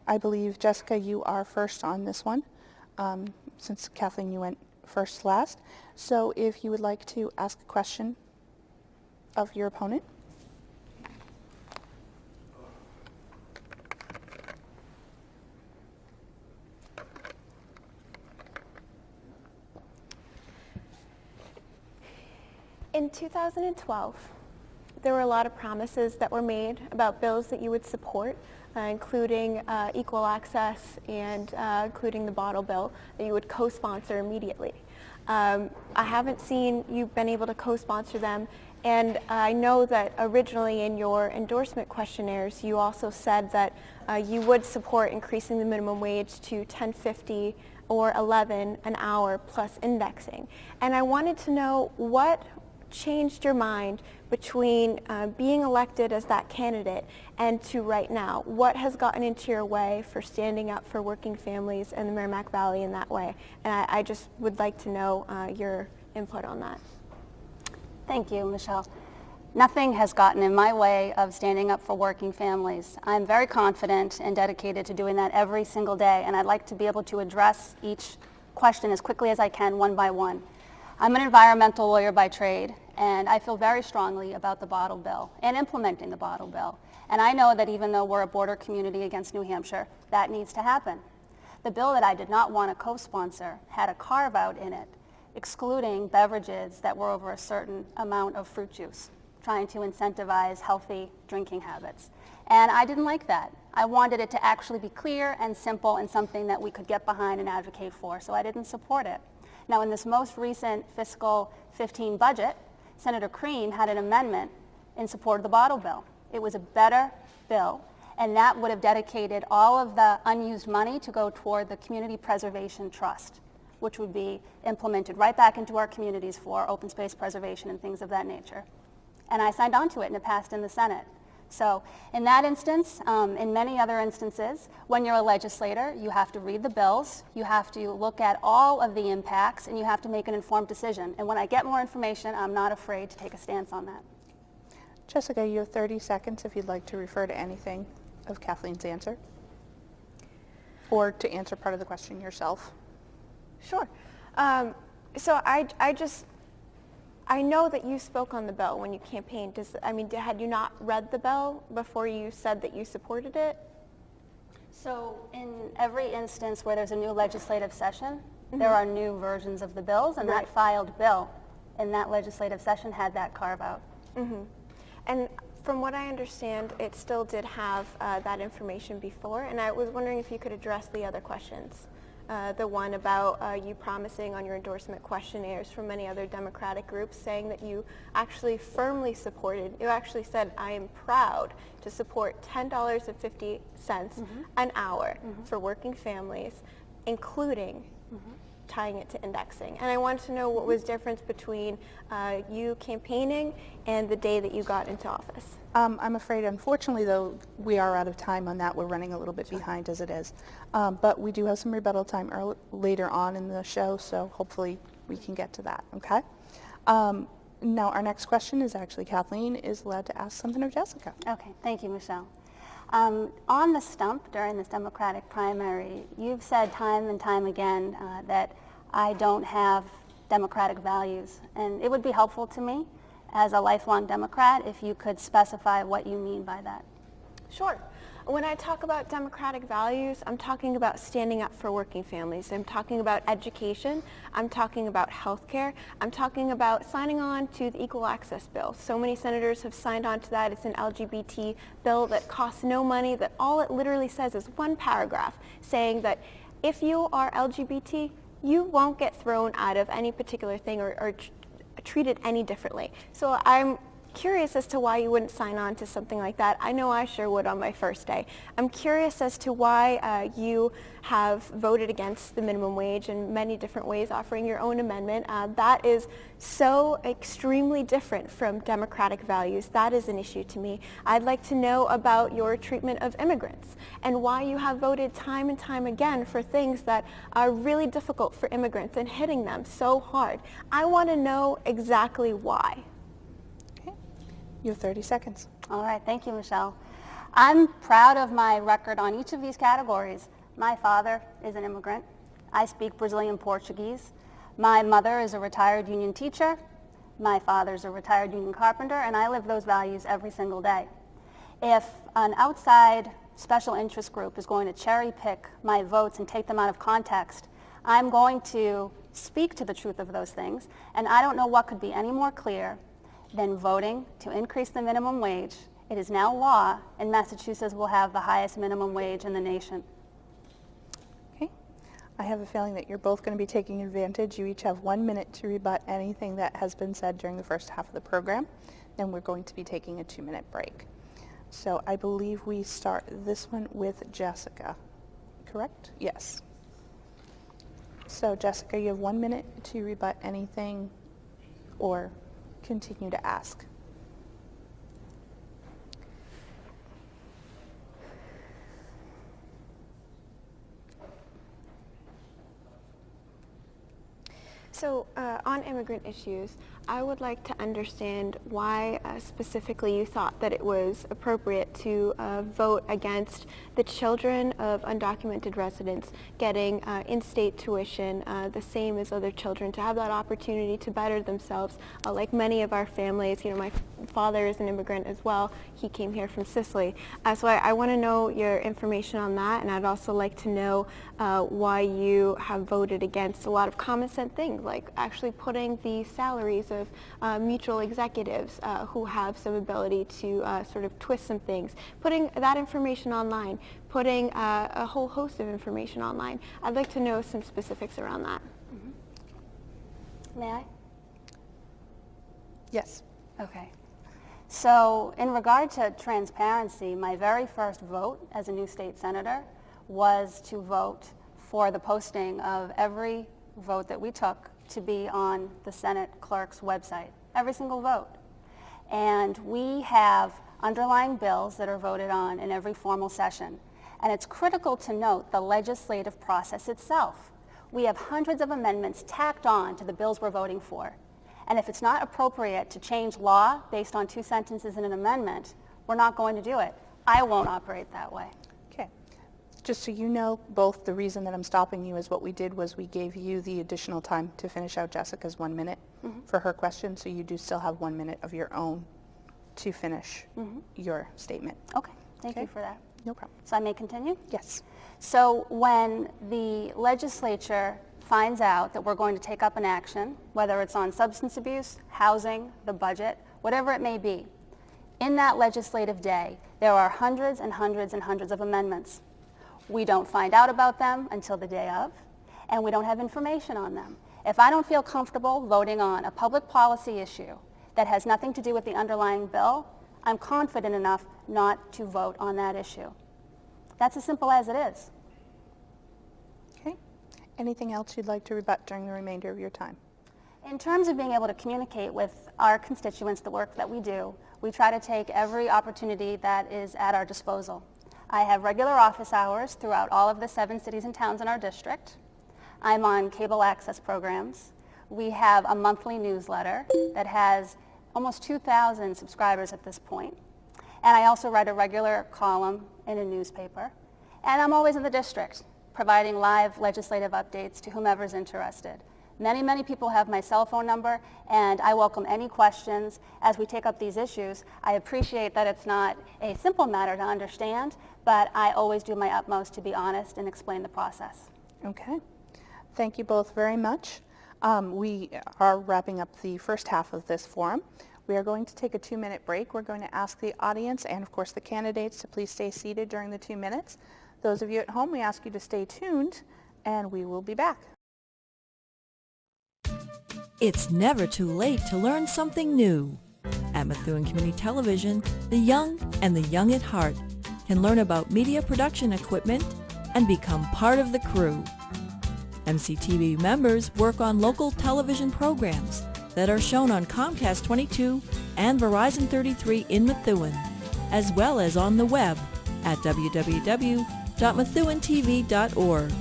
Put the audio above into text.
I believe, Jessica, you are first on this one, since Kathleen, you went first last. So if you would like to ask a question of your opponent. In 2012, there were a lot of promises that were made about bills that you would support, including equal access and including the bottle bill that you would co-sponsor immediately. I haven't seen you've been able to co-sponsor them, and I know that originally in your endorsement questionnaires you also said that you would support increasing the minimum wage to $10.50 or $11 an hour plus indexing. And I wanted to know what changed your mind between being elected as that candidate and to right now. What has gotten into your way for standing up for working families in the Merrimack Valley in that way? And I just would like to know your input on that. Thank you, Michelle. Nothing has gotten in my way of standing up for working families. I'm very confident and dedicated to doing that every single day, and I'd like to be able to address each question as quickly as I can, one by one. I'm an environmental lawyer by trade, and I feel very strongly about the bottle bill and implementing the bottle bill. And I know that even though we're a border community against New Hampshire, that needs to happen. The bill that I did not want to co-sponsor had a carve-out in it, excluding beverages that were over a certain amount of fruit juice, trying to incentivize healthy drinking habits. And I didn't like that. I wanted it to actually be clear and simple and something that we could get behind and advocate for, so I didn't support it. Now, in this most recent fiscal 15 budget, Senator Crean had an amendment in support of the bottle bill. It was a better bill, and that would have dedicated all of the unused money to go toward the Community Preservation Trust, which would be implemented right back into our communities for open space preservation and things of that nature. And I signed on to it, and it passed in the Senate. So in that instance, in many other instances, when you're a legislator, you have to read the bills, you have to look at all of the impacts, and you have to make an informed decision. And when I get more information, I'm not afraid to take a stance on that. Jessica, you have 30 seconds if you'd like to refer to anything of Kathleen's answer, or to answer part of the question yourself. Sure. So I know that you spoke on the bill when you campaigned. Had you not read the bill before you said that you supported it? So in every instance where there's a new legislative session, there are new versions of the bills, and that filed bill in that legislative session had that carve out. And from what I understand, it still did have that information before, and I was wondering if you could address the other questions. The one about you promising on your endorsement questionnaires from many other Democratic groups saying that you actually firmly supported, you actually said, I am proud to support $10.50 an hour for working families, including tying it to indexing. And I wanted to know what was difference between you campaigning and the day that you got into office. I'm afraid, unfortunately, though, we are out of time on that. We're running a little bit behind as it is. But we do have some rebuttal time later on in the show, so hopefully we can get to that, okay? Now, our next question is actually Kathleen is allowed to ask something of Jessica. Okay, thank you, Michelle. On the stump during this Democratic primary, you've said time and time again that I don't have democratic values, and it would be helpful to me as a lifelong Democrat if you could specify what you mean by that. Sure. When I talk about democratic values, I'm talking about standing up for working families. I'm talking about education. I'm talking about health care. I'm talking about signing on to the Equal Access Bill. So many senators have signed on to that. It's an LGBT bill that costs no money, that all it literally says is one paragraph saying that if you are LGBT, you won't get thrown out of any particular thing or treated any differently. So I'm curious as to why you wouldn't sign on to something like that. I know I sure would on my first day. I'm curious as to why you have voted against the minimum wage in many different ways, offering your own amendment. That is so extremely different from democratic values. That is an issue to me. I'd like to know about your treatment of immigrants and why you have voted time and time again for things that are really difficult for immigrants and hitting them so hard. I want to know exactly why. You have 30 seconds. All right, thank you, Michelle. I'm proud of my record on each of these categories. My father is an immigrant. I speak Brazilian Portuguese. My mother is a retired union teacher. My father's a retired union carpenter, and I live those values every single day. If an outside special interest group is going to cherry pick my votes and take them out of context, I'm going to speak to the truth of those things, and I don't know what could be any more clear than voting to increase the minimum wage. It is now law, and Massachusetts will have the highest minimum wage in the nation. Okay. I have a feeling that you're both going to be taking advantage. You each have 1 minute to rebut anything that has been said during the first half of the program. Then we're going to be taking a 2-minute break. So I believe we start this one with Jessica, correct? Yes. So Jessica, you have 1 minute to rebut anything or continue to ask. So on immigrant issues, I would like to understand why specifically you thought that it was appropriate to vote against the children of undocumented residents getting in-state tuition the same as other children, to have that opportunity to better themselves. Like many of our families, you know, my father is an immigrant as well. He came here from Sicily. So I want to know your information on that, and I'd also like to know why you have voted against a lot of common sense things, like actually putting the salaries of mutual executives who have some ability to sort of twist some things, putting that information online, putting a whole host of information online. I'd like to know some specifics around that. Mm-hmm. May I? Yes. Okay. So in regard to transparency, my very first vote as a new state senator was to vote for the posting of every vote that we took to be on the Senate clerk's website, every single vote. And we have underlying bills that are voted on in every formal session. And it's critical to note the legislative process itself. We have hundreds of amendments tacked on to the bills we're voting for. And if it's not appropriate to change law based on 2 sentences in an amendment, we're not going to do it. I won't operate that way. Okay. Just so you know, both, the reason that I'm stopping you is what we did was we gave you the additional time to finish out Jessica's 1 minute for her question, so you do still have 1 minute of your own to finish your statement. Okay, thank you for that. No problem. So I may continue? Yes. So when the legislature finds out that we're going to take up an action, whether it's on substance abuse, housing, the budget, whatever it may be, in that legislative day, there are hundreds and hundreds and hundreds of amendments. We don't find out about them until the day of, and we don't have information on them. If I don't feel comfortable voting on a public policy issue that has nothing to do with the underlying bill, I'm confident enough not to vote on that issue. That's as simple as it is. Okay. Anything else you'd like to rebut during the remainder of your time? In terms of being able to communicate with our constituents, the work that we do, we try to take every opportunity that is at our disposal. I have regular office hours throughout all of the 7 cities and towns in our district. I'm on cable access programs. We have a monthly newsletter that has almost 2,000 subscribers at this point. And I also write a regular column in a newspaper. And I'm always in the district, providing live legislative updates to whomever's interested. Many, many people have my cell phone number, and I welcome any questions as we take up these issues. I appreciate that it's not a simple matter to understand, but I always do my utmost to be honest and explain the process. Okay. Thank you both very much. We are wrapping up the first half of this forum. We are going to take a 2-minute break. We're going to ask the audience and, of course, the candidates to please stay seated during the 2 minutes. Those of you at home, we ask you to stay tuned, and we will be back. It's never too late to learn something new. At Methuen Community Television, the young and the young at heart can learn about media production equipment and become part of the crew. MCTV members work on local television programs that are shown on Comcast 22 and Verizon 33 in Methuen, as well as on the web at www.methuentv.org.